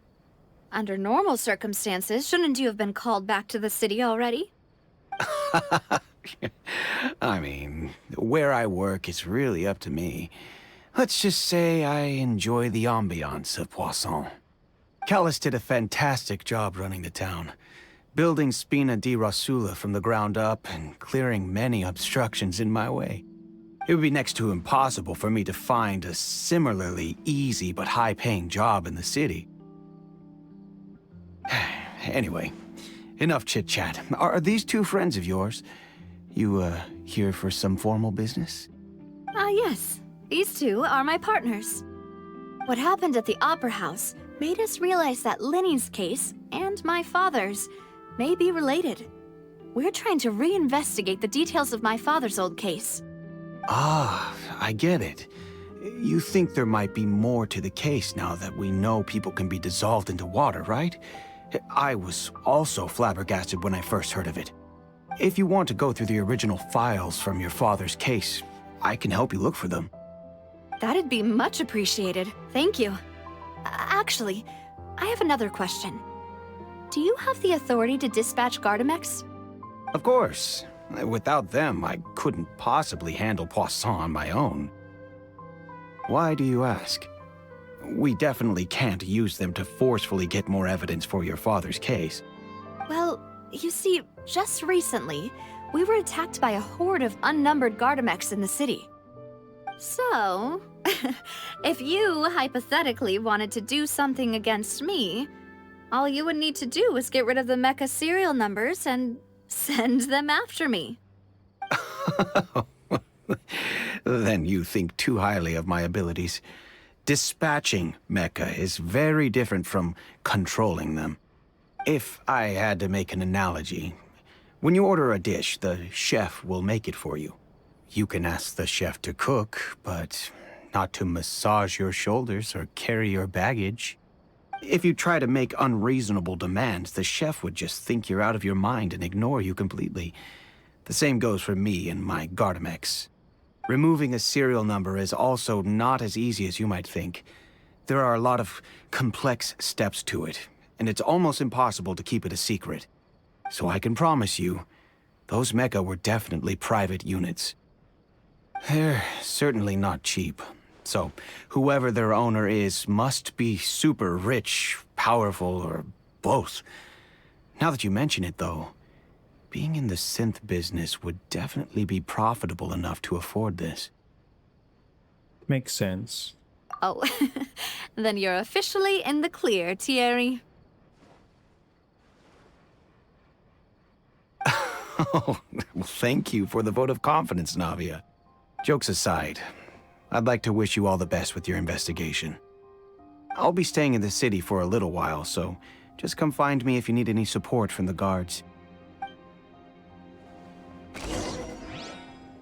Under normal circumstances, shouldn't you have been called back to the city already? I mean, where I work is really up to me. Let's just say I enjoy the ambiance of Poisson. Callis did a fantastic job running the town, building Spina di Rosula from the ground up and clearing many obstructions in my way. It would be next to impossible for me to find a similarly easy but high-paying job in the city. Anyway, enough chit-chat. Are these two friends of yours? You, here for some formal business? Yes. These two are my partners. What happened at the Opera House made us realize that Linny's case and my father's may be related. We're trying to reinvestigate the details of my father's old case. Ah, I get it. You think there might be more to the case now that we know people can be dissolved into water, right? I was also flabbergasted when I first heard of it. If you want to go through the original files from your father's case, I can help you look for them. That'd be much appreciated. Thank you. Actually, I have another question. Do you have the authority to dispatch Gardamex? Of course. Without them, I couldn't possibly handle Poisson on my own. Why do you ask? We definitely can't use them to forcefully get more evidence for your father's case. Well, you see, just recently, we were attacked by a horde of unnumbered Gardamex in the city. So, if you hypothetically wanted to do something against me, all you would need to do is get rid of the mecha serial numbers and send them after me. Then you think too highly of my abilities. Dispatching mecha is very different from controlling them. If I had to make an analogy, when you order a dish, the chef will make it for you. You can ask the chef to cook, but not to massage your shoulders or carry your baggage. If you try to make unreasonable demands, the chef would just think you're out of your mind and ignore you completely. The same goes for me and my Gardamex. Removing a serial number is also not as easy as you might think. There are a lot of complex steps to it, and it's almost impossible to keep it a secret. So I can promise you, those mecha were definitely private units. They're certainly not cheap. So, whoever their owner is must be super rich, powerful, or both. Now that you mention it, though, being in the synth business would definitely be profitable enough to afford this. Makes sense. Oh, then you're officially in the clear, Thierry. Oh, well, thank you for the vote of confidence, Navia. Jokes aside, I'd like to wish you all the best with your investigation. I'll be staying in the city for a little while, so just come find me if you need any support from the guards.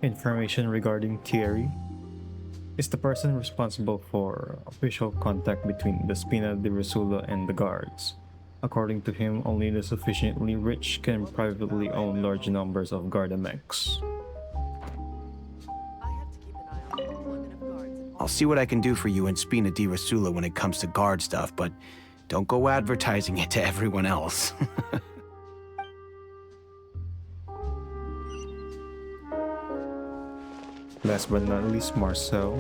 Information regarding Thierry is the person responsible for official contact between the Spina di Rosula and the guards. According to him, only the sufficiently rich can privately own large numbers of Gardamex. I'll see what I can do for you in Spina di Rosula when it comes to guard stuff, but don't go advertising it to everyone else. Last but not least, Marcel.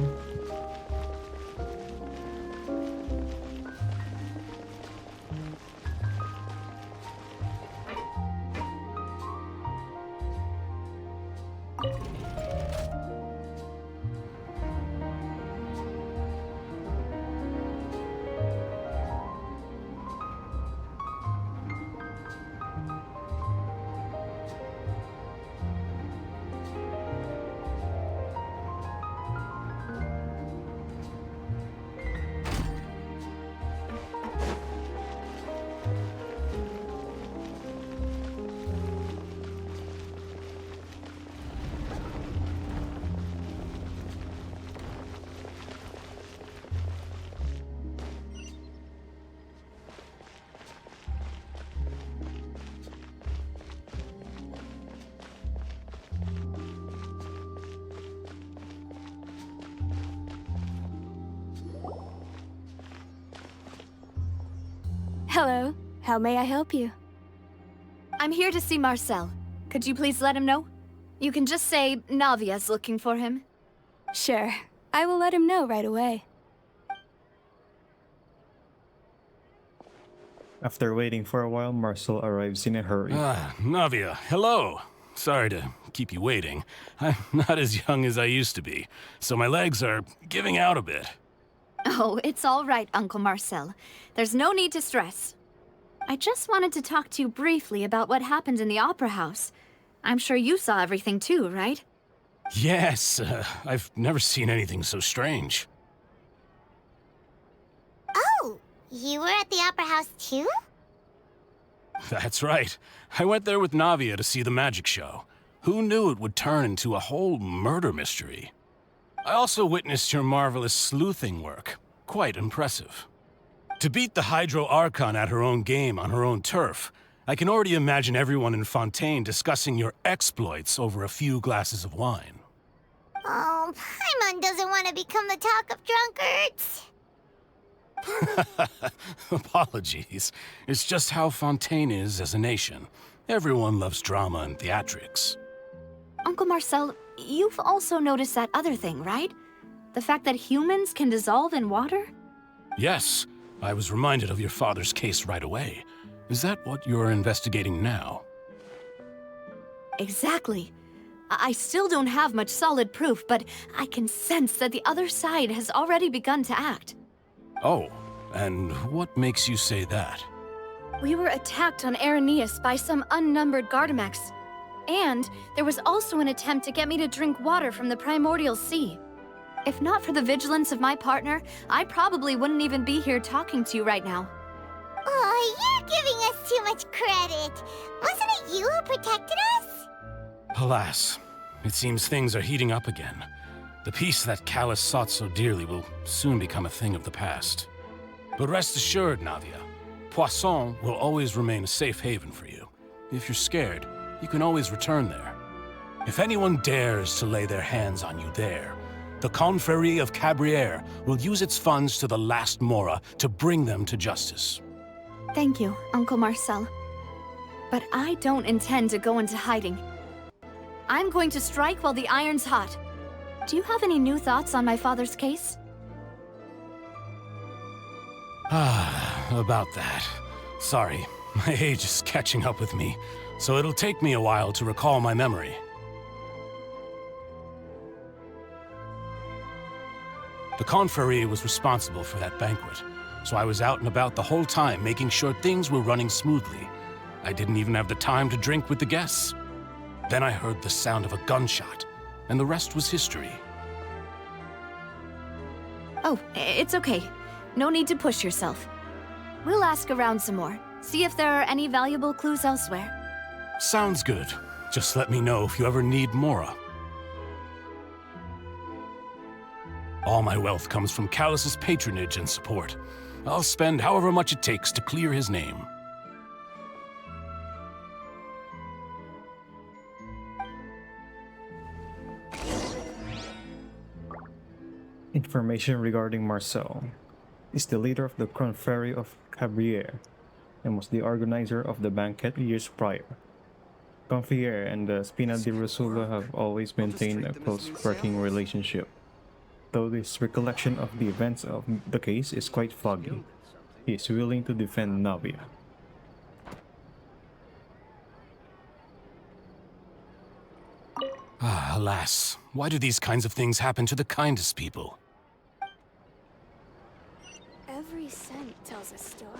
Hello. How may I help you? I'm here to see Marcel. Could you please let him know? You can just say Navia's looking for him. Sure. I will let him know right away. After waiting for a while, Marcel arrives in a hurry. Navia, hello. Sorry to keep you waiting. I'm not as young as I used to be, so my legs are giving out a bit. Oh, it's all right, Uncle Marcel. There's no need to stress. I just wanted to talk to you briefly about what happened in the Opera House. I'm sure you saw everything too, right? Yes, I've never seen anything so strange. Oh, you were at the Opera House too? That's right. I went there with Navia to see the magic show. Who knew it would turn into a whole murder mystery? I also witnessed your marvelous sleuthing work. Quite impressive. To beat the Hydro Archon at her own game on her own turf, I can already imagine everyone in Fontaine discussing your exploits over a few glasses of wine. Oh, Paimon doesn't want to become the talk of drunkards. Apologies. It's just how Fontaine is as a nation. Everyone loves drama and theatrics. Uncle Marcel, you've also noticed that other thing, right? The fact that humans can dissolve in water? Yes, I was reminded of your father's case right away. Is that what you're investigating now? Exactly. I still don't have much solid proof, but I can sense that the other side has already begun to act. Oh, and what makes you say that? We were attacked on Araneus by some unnumbered Gardamex. And there was also an attempt to get me to drink water from the primordial sea. If not for the vigilance of my partner, I probably wouldn't even be here talking to you right now. Oh, you're giving us too much credit. Wasn't it you who protected us? Alas, it seems things are heating up again. The peace that Callus sought so dearly will soon become a thing of the past. But rest assured, Navia, Poisson will always remain a safe haven for you. If you're scared, you can always return there. If anyone dares to lay their hands on you there, the Confrérie of Cabrières will use its funds to the last Mora to bring them to justice. Thank you, Uncle Marcel. But I don't intend to go into hiding. I'm going to strike while the iron's hot. Do you have any new thoughts on my father's case? About that. Sorry, my age is catching up with me, so it'll take me a while to recall my memory. The Confrérie was responsible for that banquet, so I was out and about the whole time making sure things were running smoothly. I didn't even have the time to drink with the guests. Then I heard the sound of a gunshot, and the rest was history. Oh, it's okay. No need to push yourself. We'll ask around some more, see if there are any valuable clues elsewhere. Sounds good. Just let me know if you ever need Mora. All my wealth comes from Callus's patronage and support. I'll spend however much it takes to clear his name. Information regarding Marcel is the leader of the Confrérie of Cabrières and was the organizer of the banquet years prior. Confrérie and the Spina di Rosula have always maintained a close working relationship, though his recollection of the events of the case is quite foggy. He is willing to defend Navia. Alas, why do these kinds of things happen to the kindest people? Every scent tells a story.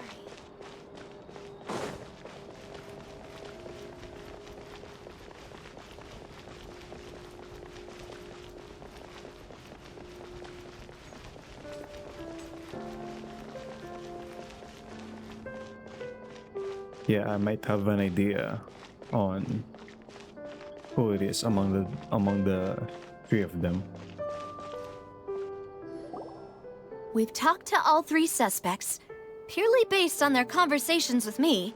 Yeah, I might have an idea on who it is among the three of them. We've talked to all three suspects, purely based on their conversations with me.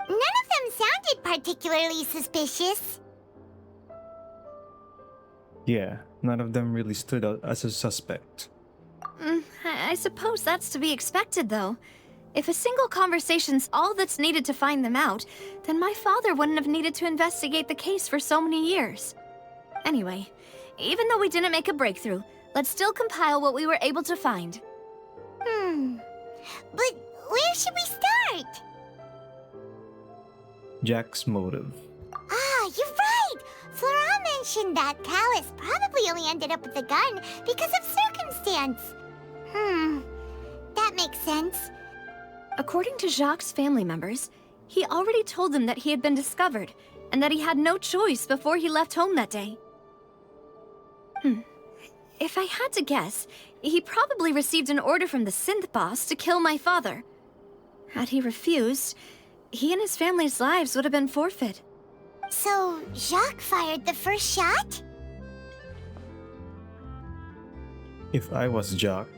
None of them sounded particularly suspicious. Yeah, none of them really stood out as a suspect. I suppose that's to be expected, though. If a single conversation's all that's needed to find them out, then my father wouldn't have needed to investigate the case for so many years. Anyway, even though we didn't make a breakthrough, let's still compile what we were able to find. But where should we start? Jack's motive. Ah, you're right! Flora mentioned that Callus probably only ended up with the gun because of circumstance. That makes sense. According to Jacques' family members, he already told them that he had been discovered, and that he had no choice before he left home that day. If I had to guess, he probably received an order from the synth boss to kill my father. Had he refused, he and his family's lives would have been forfeit. So, Jacques fired the first shot? If I was Jack,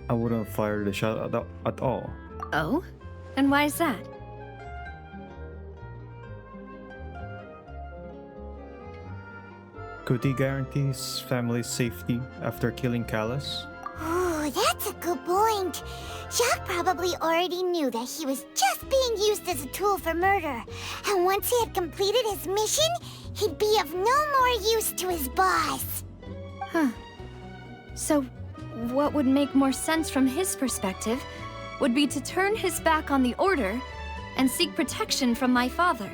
I wouldn't fire the shot at all. Oh? And why is that? Could he guarantee his family's safety after killing Callus? Ooh, that's a good point. Jacques probably already knew that he was just being used as a tool for murder. And once he had completed his mission, he'd be of no more use to his boss. So, what would make more sense from his perspective would be to turn his back on the Order and seek protection from my father.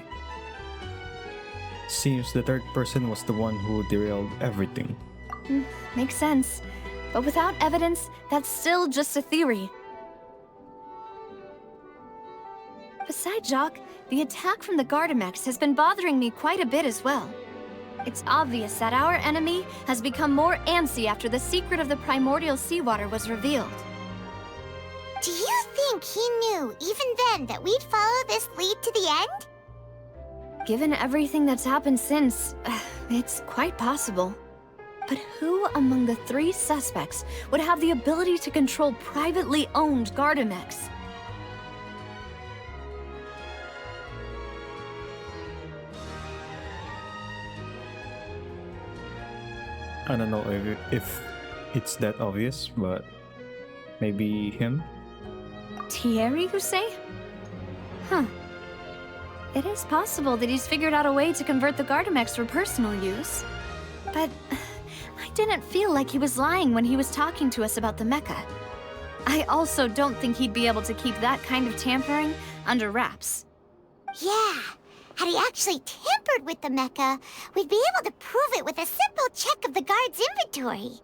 Seems the third person was the one who derailed everything. Makes sense. But without evidence, that's still just a theory. Besides Jacques, the attack from the Gardamex has been bothering me quite a bit as well. It's obvious that our enemy has become more antsy after the secret of the primordial seawater was revealed. Do you think he knew, even then, that we'd follow this lead to the end? Given everything that's happened since, it's quite possible. But who among the three suspects would have the ability to control privately owned Gardamex? I don't know if it's that obvious, but maybe him? Thierry, you say? It is possible that he's figured out a way to convert the Gardamex for personal use. But I didn't feel like he was lying when he was talking to us about the mecha. I also don't think he'd be able to keep that kind of tampering under wraps. Yeah, had he actually tampered with the mecha, we'd be able to prove it with a simple check of the guard's inventory.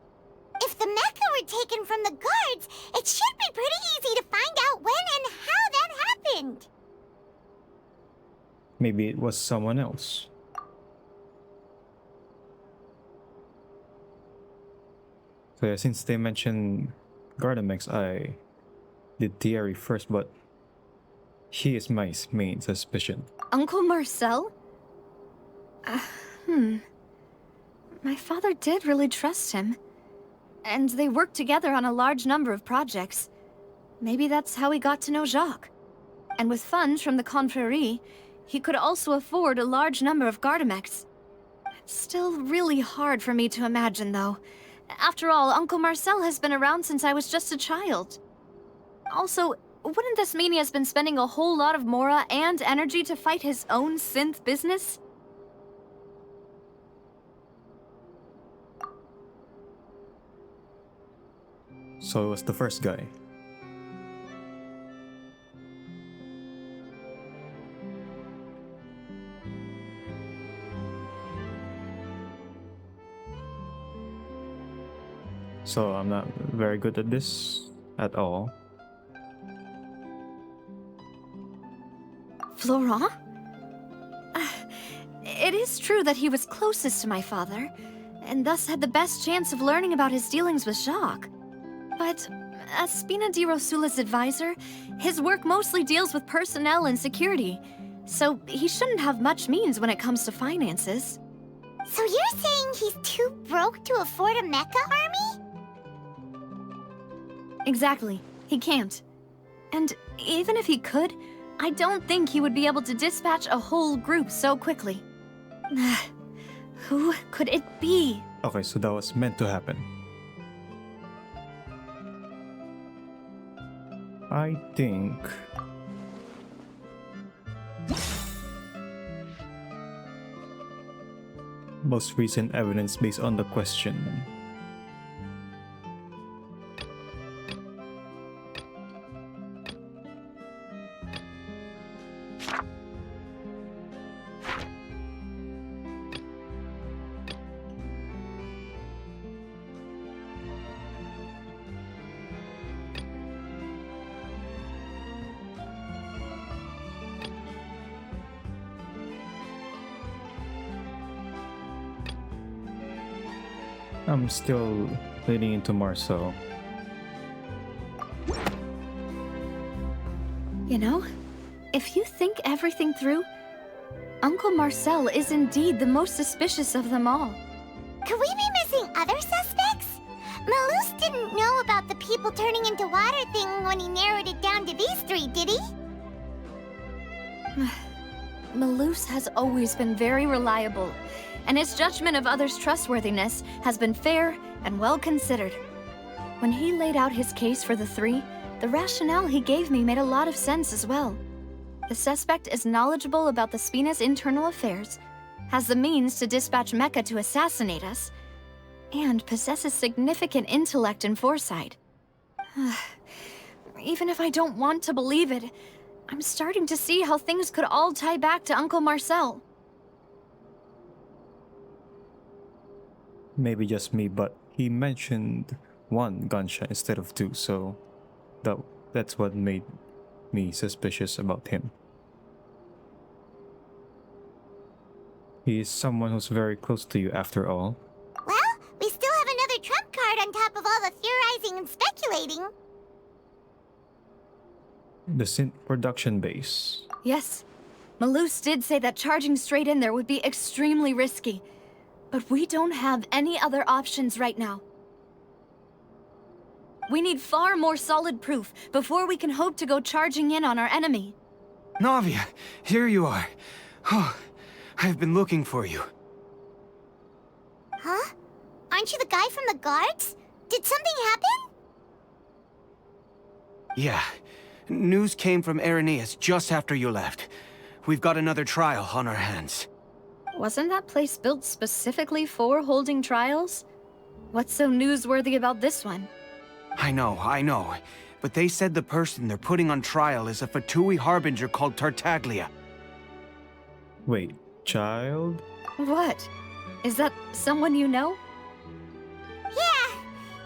If the mecha were taken from the guards, it should be pretty easy to find out when and how that happened. Maybe it was someone else. So yeah, since they mentioned Gardamex, I did Thierry first, but he is my main suspicion. Uncle Marcel? My father did really trust him. And they worked together on a large number of projects. Maybe that's how he got to know Jacques. And with funds from the Confrérie, he could also afford a large number of Gardamex. It's still really hard for me to imagine, though. After all, Uncle Marcel has been around since I was just a child. Also, wouldn't this mean he has been spending a whole lot of mora and energy to fight his own synth business? So it was the first guy. So I'm not very good at this at all. Florent? It is true that he was closest to my father, and thus had the best chance of learning about his dealings with Jacques. But as Spina di Rosula's advisor, his work mostly deals with personnel and security, so he shouldn't have much means when it comes to finances. So you're saying he's too broke to afford a mecha army? Exactly. He can't. And even if he could, I don't think he would be able to dispatch a whole group so quickly. Who could it be? Okay, so that was meant to happen. I think most recent evidence based on the question. I'm still leaning into Marcel. You know, if you think everything through, Uncle Marcel is indeed the most suspicious of them all. Could we be missing other suspects? Malus didn't know about the people turning into water thing when he narrowed it down to these three, did he? Malus has always been very reliable, and his judgment of others' trustworthiness has been fair and well considered. When he laid out his case for the three, the rationale he gave me made a lot of sense as well. The suspect is knowledgeable about the Spina's internal affairs, has the means to dispatch Mecha to assassinate us, and possesses significant intellect and foresight. Even if I don't want to believe it, I'm starting to see how things could all tie back to Uncle Marcel. Maybe just me, but he mentioned one gunshot instead of two, so that's what made me suspicious about him. He is someone who's very close to you after all. Well, we still have another trump card on top of all the theorizing and speculating. The synth production base. Yes, Malus did say that charging straight in there would be extremely risky. But we don't have any other options right now. We need far more solid proof before we can hope to go charging in on our enemy. Navia, here you are. Oh, I've been looking for you. Huh? Aren't you the guy from the guards? Did something happen? Yeah. News came from Irenaeus just after you left. We've got another trial on our hands. Wasn't that place built specifically for holding trials? What's so newsworthy about this one? I know. But they said the person they're putting on trial is a Fatui harbinger called Tartaglia. Wait, child? What? Is that someone you know? Yeah,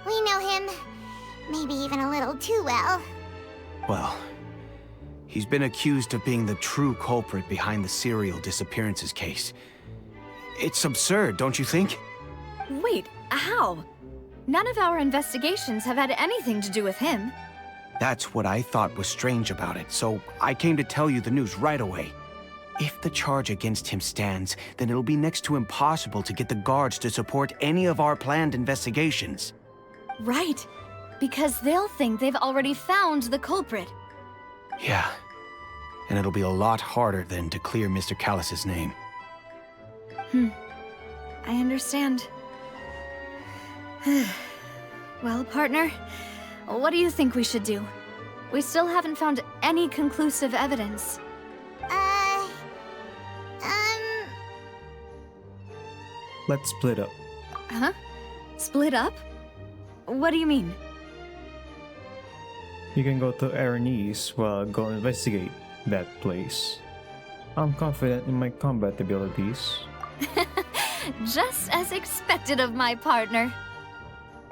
we know him. Maybe even a little too well. Well, he's been accused of being the true culprit behind the serial disappearances case. It's absurd, don't you think? Wait, how? None of our investigations have had anything to do with him. That's what I thought was strange about it, so I came to tell you the news right away. If the charge against him stands, then it'll be next to impossible to get the guards to support any of our planned investigations. Right, because they'll think they've already found the culprit. Yeah, and it'll be a lot harder then to clear Mr. Callus's name. I understand. Well, partner, what do you think we should do? We still haven't found any conclusive evidence. Let's split up. Huh? Split up? What do you mean? You can go to Irenaeus while I go investigate that place. I'm confident in my combat abilities. Just as expected of my partner.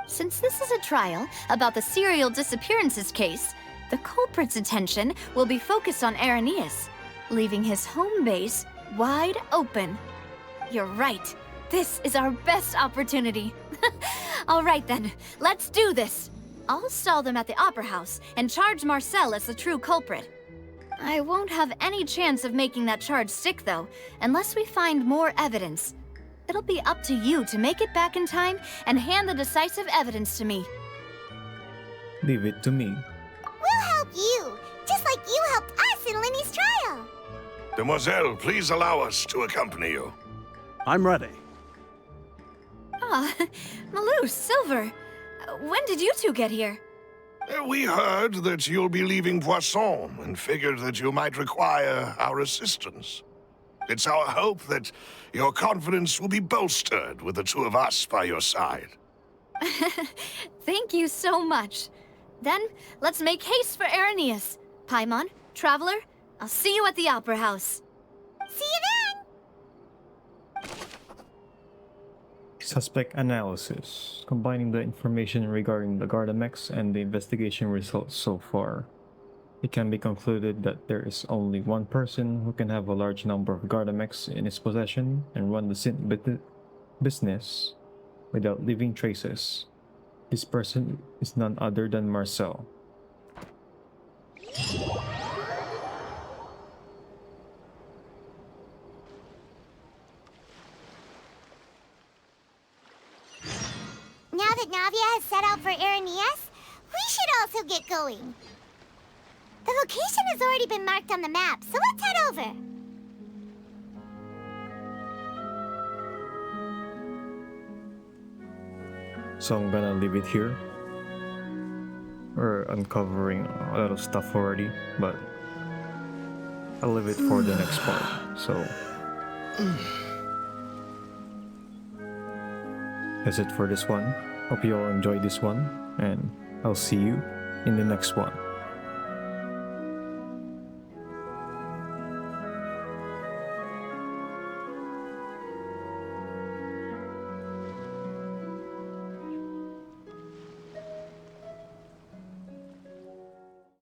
Since this is a trial about the serial disappearances case, the culprit's attention will be focused on Irenaeus, leaving his home base wide open. You're right. This is our best opportunity. All right then, let's do this. I'll stall them at the Opera House and charge Marcel as the true culprit. I won't have any chance of making that charge stick, though, unless we find more evidence. It'll be up to you to make it back in time and hand the decisive evidence to me. Leave it to me. We'll help you, just like you helped us in Linny's trial. Demoiselle, please allow us to accompany you. I'm ready. Ah, Malus, Silver. When did you two get here? We heard that you'll be leaving Poisson and figured that you might require our assistance. It's our hope that your confidence will be bolstered with the two of us by your side. Thank you so much. Then, let's make haste for Irenaeus. Paimon, Traveler, I'll see you at the Opera House. See you then! Suspect analysis. Combining the information regarding the Gardamex and the investigation results so far, it can be concluded that there is only one person who can have a large number of Gardamex in his possession and run the synth business without leaving traces. This person is none other than Marcel. Now that Navia has set out for Irenaeus, we should also get going. The location has already been marked on the map, so let's head over. So I'm gonna leave it here. We're uncovering a lot of stuff already, but I'll leave it for the next part. So that's it for this one. Hope you all enjoyed this one, and I'll see you in the next one.